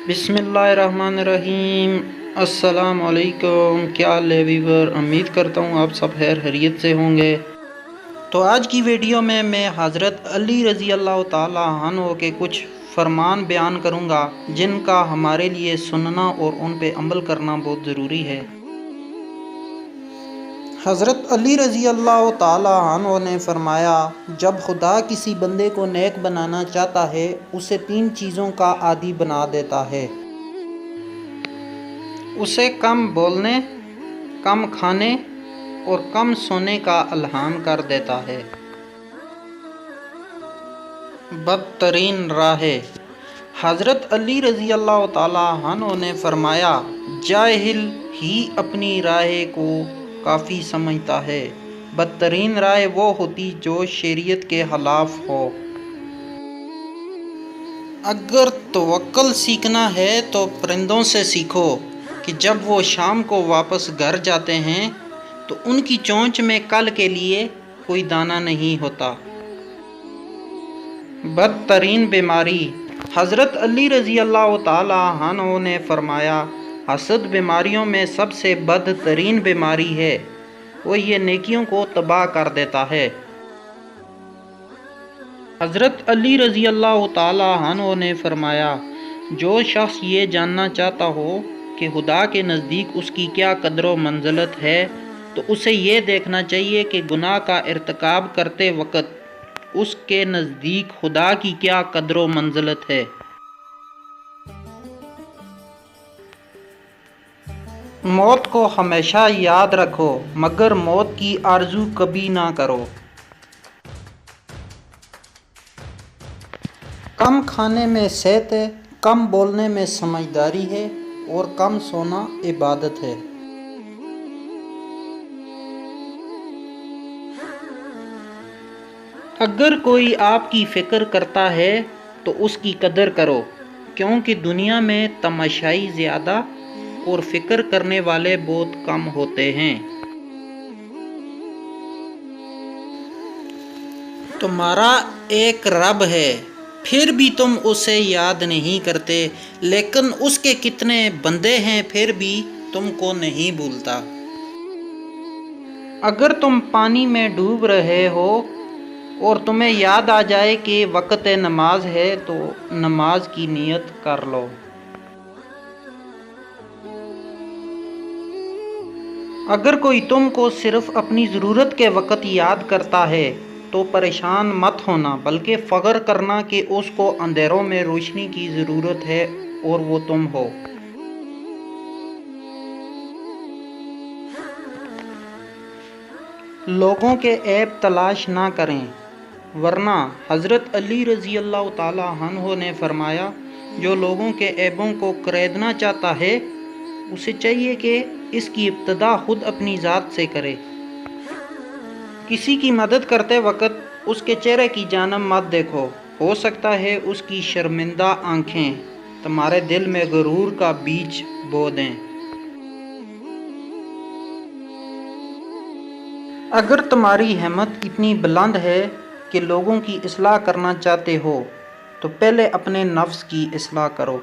بسم اللہ الرحمن الرحیم۔ السلام علیکم، کیا حال ہے ویور؟ امید کرتا ہوں آپ سب خیر خیریت سے ہوں گے۔ تو آج کی ویڈیو میں حضرت علی رضی اللہ تعالی عنہ کے کچھ فرمان بیان کروں گا جن کا ہمارے لیے سننا اور ان پہ عمل کرنا بہت ضروری ہے۔ حضرت علی رضی اللہ تعالی عنہ نے فرمایا، جب خدا کسی بندے کو نیک بنانا چاہتا ہے اسے 3 چیزوں کا عادی بنا دیتا ہے۔ اسے کم بولنے، کم کھانے اور کم سونے کا الہام کر دیتا ہے۔ بدترین راہیں۔ حضرت علی رضی اللہ تعالی عنہ نے فرمایا، جاہل ہی اپنی راہ کو کافی سمجھتا ہے، بدترین راہ وہ ہوتی جو شریعت کے خلاف ہو۔ اگر توکل سیکھنا ہے تو پرندوں سے سیکھو کہ جب وہ شام کو واپس گھر جاتے ہیں تو ان کی چونچ میں کل کے لیے کوئی دانہ نہیں ہوتا۔ بدترین بیماری۔ حضرت علی رضی اللہ تعالی عنہ نے فرمایا، حسد بیماریوں میں سب سے بدترین بیماری ہے، وہ یہ نیکیوں کو تباہ کر دیتا ہے۔ حضرت علی رضی اللہ تعالی عنہ نے فرمایا، جو شخص یہ جاننا چاہتا ہو کہ خدا کے نزدیک اس کی کیا قدر و منزلت ہے تو اسے یہ دیکھنا چاہیے کہ گناہ کا ارتکاب کرتے وقت اس کے نزدیک خدا کی کیا قدر و منزلت ہے۔ موت کو ہمیشہ یاد رکھو مگر موت کی آرزو کبھی نہ کرو۔ کم کھانے میں صحت ہے، کم بولنے میں سمجھداری ہے اور کم سونا عبادت ہے۔ اگر کوئی آپ کی فکر کرتا ہے تو اس کی قدر کرو، کیونکہ دنیا میں تماشائی زیادہ اور فکر کرنے والے بہت کم ہوتے ہیں۔ تمہارا ایک رب ہے پھر بھی تم اسے یاد نہیں کرتے، لیکن اس کے کتنے بندے ہیں پھر بھی تم کو نہیں بھولتا۔ اگر تم پانی میں ڈوب رہے ہو اور تمہیں یاد آ جائے کہ وقت نماز ہے تو نماز کی نیت کر لو۔ اگر کوئی تم کو صرف اپنی ضرورت کے وقت یاد کرتا ہے تو پریشان مت ہونا، بلکہ فخر کرنا کہ اس کو اندھیروں میں روشنی کی ضرورت ہے اور وہ تم ہو۔ لوگوں کے عیب تلاش نہ کریں ورنہ حضرت علی رضی اللہ تعالی عنہ نے فرمایا، جو لوگوں کے عیبوں کو کریدنا چاہتا ہے اسے چاہیے کہ اس کی ابتدا خود اپنی ذات سے کرے۔ کسی کی مدد کرتے وقت اس کے چہرے کی جانب مت دیکھو، ہو سکتا ہے اس کی شرمندہ آنکھیں تمہارے دل میں غرور کا بیج بو دیں۔ اگر تمہاری ہمت اتنی بلند ہے کہ لوگوں کی اصلاح کرنا چاہتے ہو تو پہلے اپنے نفس کی اصلاح کرو۔